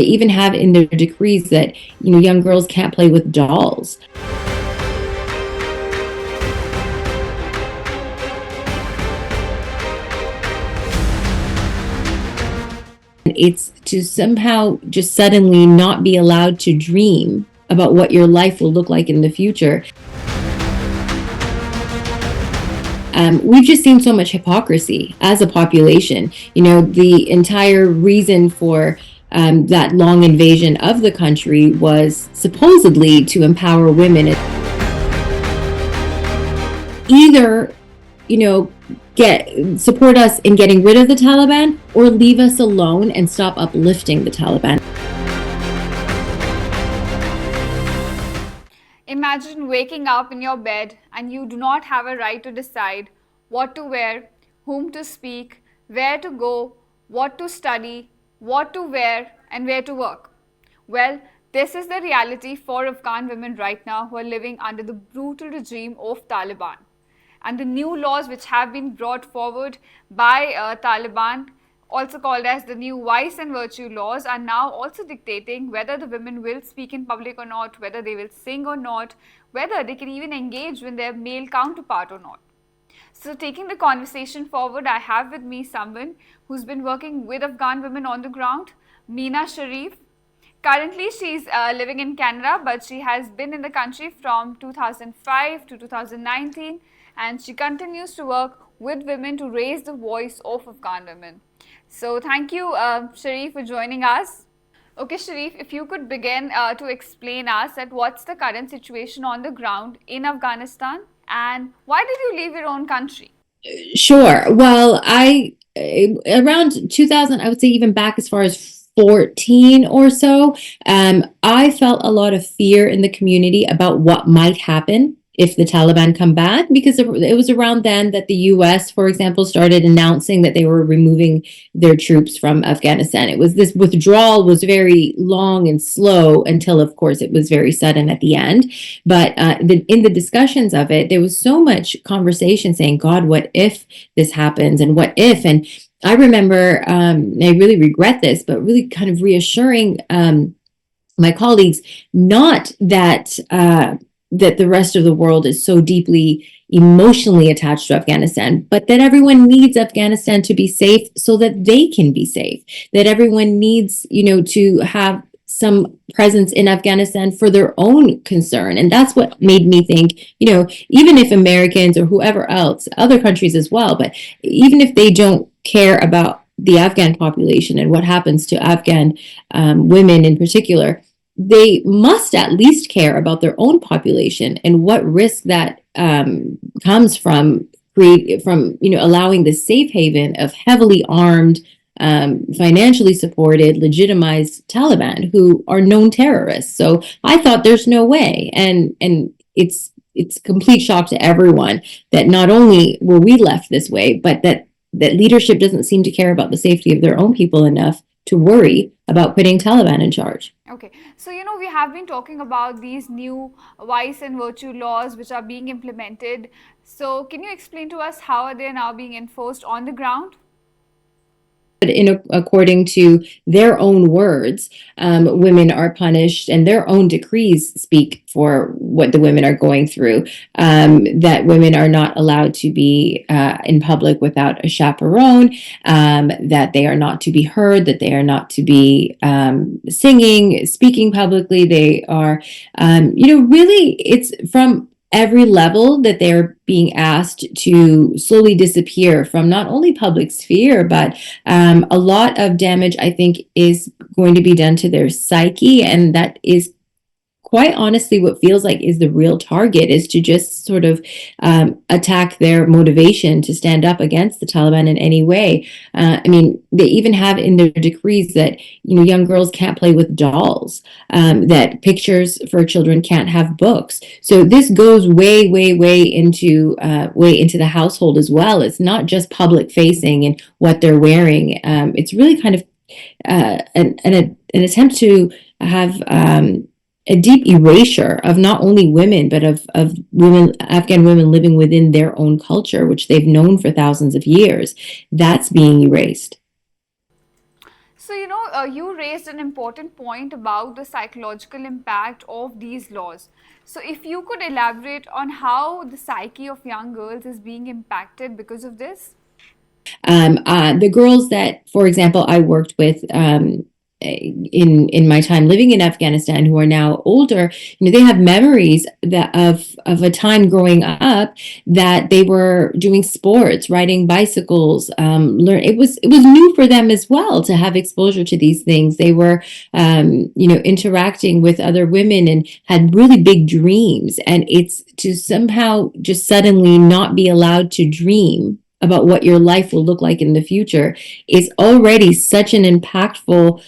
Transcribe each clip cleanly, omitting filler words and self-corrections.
They even have in their decrees that, young girls can't play with dolls. It's to somehow just suddenly not be allowed to dream about what your life will look like in the future. We've just seen so much hypocrisy as a population. The entire reason for that long invasion of the country was supposedly to empower women. Either, support us in getting rid of the Taliban, or leave us alone and stop uplifting the Taliban. Imagine waking up in your bed and you do not have a right to decide what to wear, whom to speak, where to go, what to study, what to wear, and where to work. Well, this is the reality for Afghan women right now who are living under the brutal regime of Taliban. And the new laws which have been brought forward by Taliban, also called as the new vice and virtue laws, are now also dictating whether the women will speak in public or not, whether they will sing or not, whether they can even engage with their male counterpart or not. So taking the conversation forward, I have with me someone who's been working with Afghan women on the ground, Mina Sharif. Currently, she's living in Canada, but she has been in the country from 2005 to 2019, and she continues to work with women to raise the voice of Afghan women. So thank you, Sharif, for joining us. Okay, Sharif, if you could begin to explain us at what's the current situation on the ground in Afghanistan, and why did you leave your own country? Sure. Well, around 2000, I would say even back as far as 14 or so, I felt a lot of fear in the community about what might happen if the Taliban come back, because it was around then that the US, for example, started announcing that they were removing their troops from Afghanistan. This withdrawal was very long and slow until, of course, it was very sudden at the end. But in the discussions of it, there was so much conversation saying, God, what if this happens, and what if? And I remember, I really regret this, but really kind of reassuring my colleagues, not that that the rest of the world is so deeply emotionally attached to Afghanistan, but that everyone needs Afghanistan to be safe so that they can be safe, that everyone needs, to have some presence in Afghanistan for their own concern. And that's what made me think, even if Americans or whoever else, other countries as well, but even if they don't care about the Afghan population and what happens to Afghan women in particular, they must at least care about their own population and what risk that comes from allowing the safe haven of heavily armed, financially supported, legitimized Taliban who are known terrorists. So I thought there's no way, and it's complete shock to everyone that not only were we left this way, but that leadership doesn't seem to care about the safety of their own people enough to worry about putting Taliban in charge. Okay, so we have been talking about these new vice and virtue laws which are being implemented. So can you explain to us how are they now being enforced on the ground? According to their own words, women are punished, and their own decrees speak for what the women are going through. That women are not allowed to be in public without a chaperone, that they are not to be heard, that they are not to be singing, speaking publicly. They are, really, it's from every level that they're being asked to slowly disappear from not only public sphere, but a lot of damage, I think, is going to be done to their psyche. And that is quite honestly what feels like is the real target, is to just sort of attack their motivation to stand up against the Taliban in any way. They even have in their decrees that young girls can't play with dolls, that pictures for children can't have books. So this goes way into the household as well. It's not just public facing and what they're wearing. It's really kind of an attempt to have a deep erasure of not only women, but of women, Afghan women living within their own culture, which they've known for thousands of years. That's being erased. So, you raised an important point about the psychological impact of these laws. So, if you could elaborate on how the psyche of young girls is being impacted because of this? The girls that, for example, I worked with in my time living in Afghanistan, who are now older, they have memories that of a time growing up that they were doing sports, riding bicycles. It was new for them as well to have exposure to these things. They were interacting with other women and had really big dreams, and it's to somehow just suddenly not be allowed to dream about what your life will look like in the future is already such an impactful,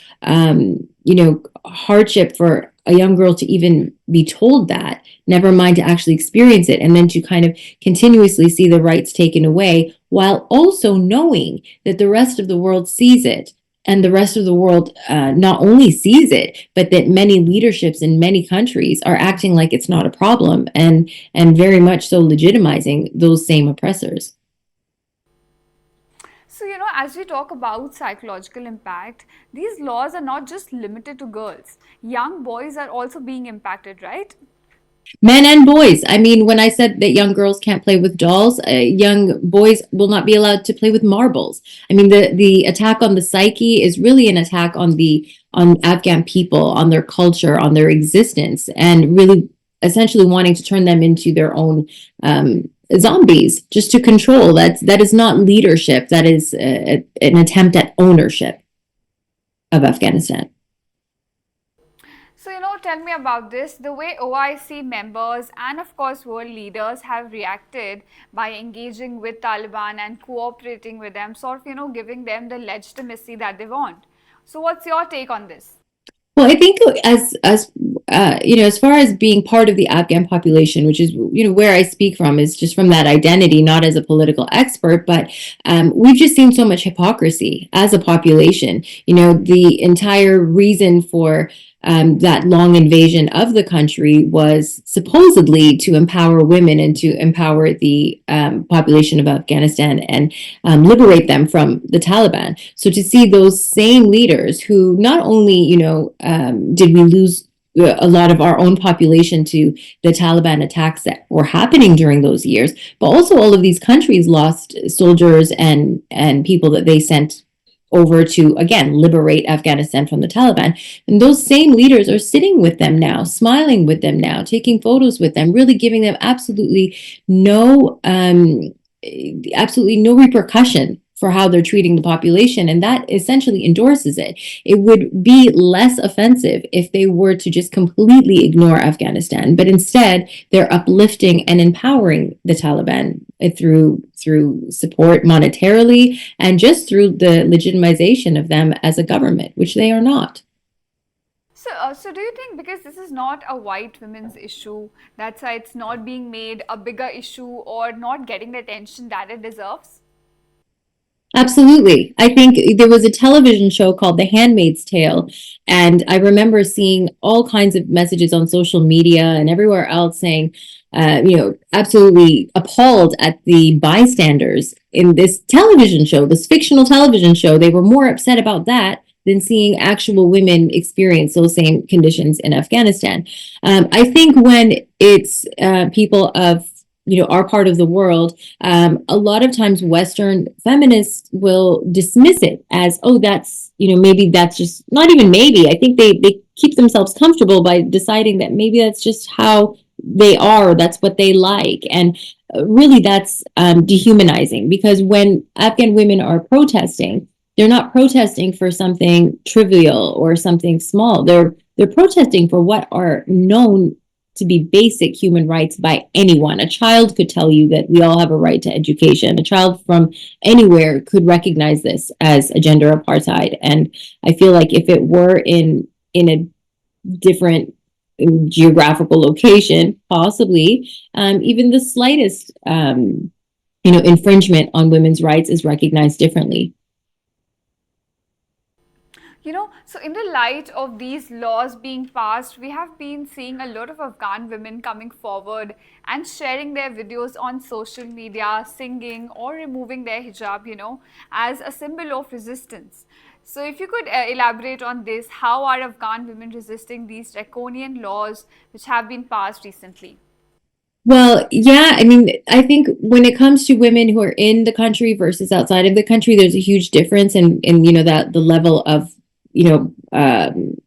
hardship for a young girl to even be told that, never mind to actually experience it. And then to kind of continuously see the rights taken away while also knowing that the rest of the world sees it. And the rest of the world not only sees it, but that many leaderships in many countries are acting like it's not a problem and very much so legitimizing those same oppressors. So, as we talk about psychological impact, these laws are not just limited to girls. Young boys are also being impacted, right? Men and boys. I mean, when I said that young girls can't play with dolls, young boys will not be allowed to play with marbles. I mean, the attack on the psyche is really an attack on Afghan people, on their culture, on their existence, and really essentially wanting to turn them into their own zombies, just to control. That is not leadership. That is an attempt at ownership of Afghanistan. So, tell me about this. The way OIC members and, of course, world leaders have reacted by engaging with Taliban and cooperating with them, sort of, giving them the legitimacy that they want. So, what's your take on this? Well, I think as far as being part of the Afghan population, which is where I speak from, is just from that identity, not as a political expert, but we've just seen so much hypocrisy as a population. The entire reason for that long invasion of the country was supposedly to empower women and to empower the population of Afghanistan and liberate them from the Taliban. So to see those same leaders who not only, did we lose a lot of our own population to the Taliban attacks that were happening during those years, but also all of these countries lost soldiers and people that they sent over to, again, liberate Afghanistan from the Taliban. And those same leaders are sitting with them now, smiling with them now, taking photos with them, really giving them absolutely no repercussion for how they're treating the population. And that essentially endorses it. It would be less offensive if they were to just completely ignore Afghanistan, but instead they're uplifting and empowering the Taliban through support monetarily and just through the legitimization of them as a government, which they are not. So do you think because this is not a white women's issue, that's why it's not being made a bigger issue or not getting the attention that it deserves? Absolutely. I think there was a television show called The Handmaid's Tale, and I remember seeing all kinds of messages on social media and everywhere else saying, absolutely appalled at the bystanders in this television show, this fictional television show. They were more upset about that than seeing actual women experience those same conditions in Afghanistan. I think when it's people of our part of the world, a lot of times Western feminists will dismiss it as, oh, that's, maybe that's just, not even maybe, I think they keep themselves comfortable by deciding that maybe that's just how they are, that's what they like. And really that's dehumanizing, because when Afghan women are protesting, they're not protesting for something trivial or something small. They're protesting for what are known to be basic human rights by anyone. A child could tell you that we all have a right to education. A child from anywhere could recognize this as a gender apartheid. And I feel like if it were in a different geographical location, possibly, even the slightest infringement on women's rights is recognized differently. So in the light of these laws being passed, we have been seeing a lot of Afghan women coming forward and sharing their videos on social media, singing or removing their hijab, as a symbol of resistance. So if you could elaborate on this, how are Afghan women resisting these draconian laws which have been passed recently? Well, yeah, I mean, I think when it comes to women who are in the country versus outside of the country, there's a huge difference in that the level of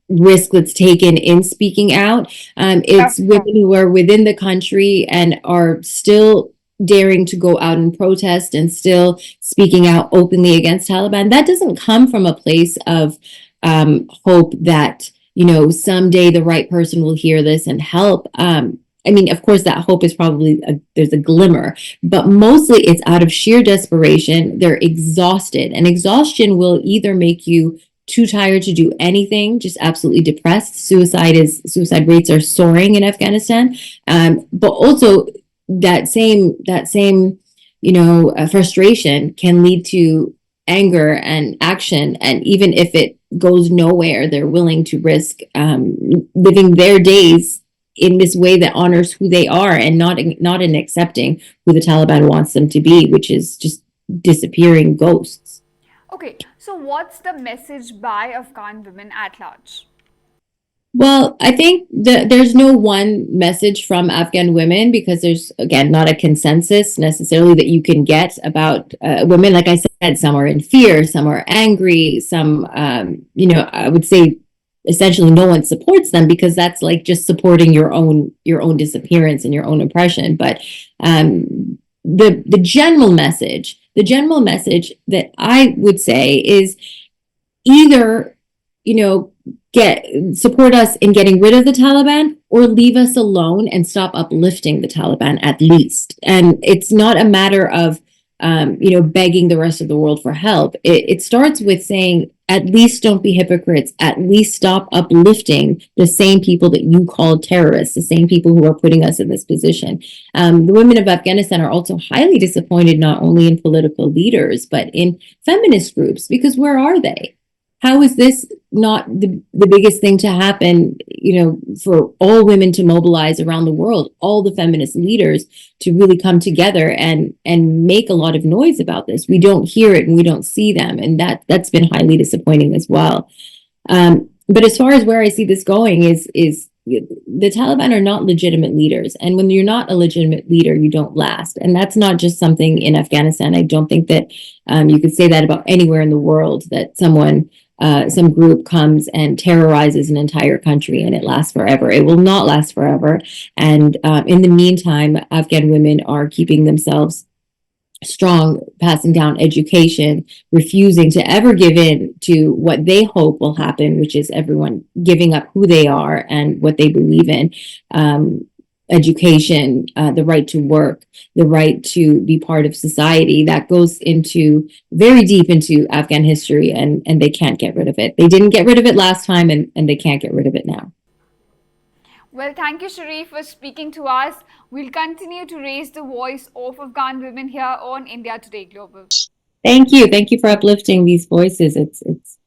risk that's taken in speaking out. It's women who are within the country and are still daring to go out and protest and still speaking out openly against Taliban. That doesn't come from a place of hope that someday the right person will hear this and help. I mean, of course, that hope is probably there's a glimmer, but mostly it's out of sheer desperation. They're exhausted, and exhaustion will either make you too tired to do anything, just absolutely depressed. Suicide rates are soaring in Afghanistan, but also that same frustration can lead to anger and action, and even if it goes nowhere, they're willing to risk living their days in this way that honors who they are and not in accepting who the Taliban wants them to be, which is just disappearing ghosts. Okay, so what's the message by Afghan women at large? Well, I think there's no one message from Afghan women because there's, again, not a consensus necessarily that you can get about women. Like I said, some are in fear, some are angry, some, I would say essentially no one supports them because that's like just supporting your own disappearance and your own oppression. But the general message that I would say is either get support us in getting rid of the Taliban or leave us alone and stop uplifting the Taliban at least. And it's not a matter of begging the rest of the world for help. It starts with saying, at least don't be hypocrites. At least stop uplifting the same people that you called terrorists, the same people who are putting us in this position. The women of Afghanistan are also highly disappointed, not only in political leaders, but in feminist groups, because where are they? How is this not the biggest thing to happen, for all women to mobilize around the world, all the feminist leaders to really come together and make a lot of noise about this? We don't hear it and we don't see them. And that's been highly disappointing as well. But as far as where I see this going is the Taliban are not legitimate leaders. And when you're not a legitimate leader, you don't last. And that's not just something in Afghanistan. I don't think that you could say that about anywhere in the world, that some group comes and terrorizes an entire country and it lasts forever. It will not last forever. And in the meantime, Afghan women are keeping themselves strong, passing down education, refusing to ever give in to what they hope will happen, which is everyone giving up who they are and what they believe in. Education, the right to work, the right to be part of society, that goes into very deep into Afghan history, and they can't get rid of it. They didn't get rid of it last time, and they can't get rid of it now. Well, thank you, Sharif, for speaking to us. We'll continue to raise the voice of Afghan women here on India Today Global. Thank you for uplifting these voices. It's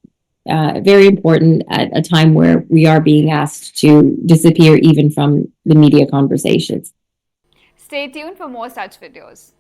very important at a time where we are being asked to disappear even from the media conversations. Stay tuned for more such videos.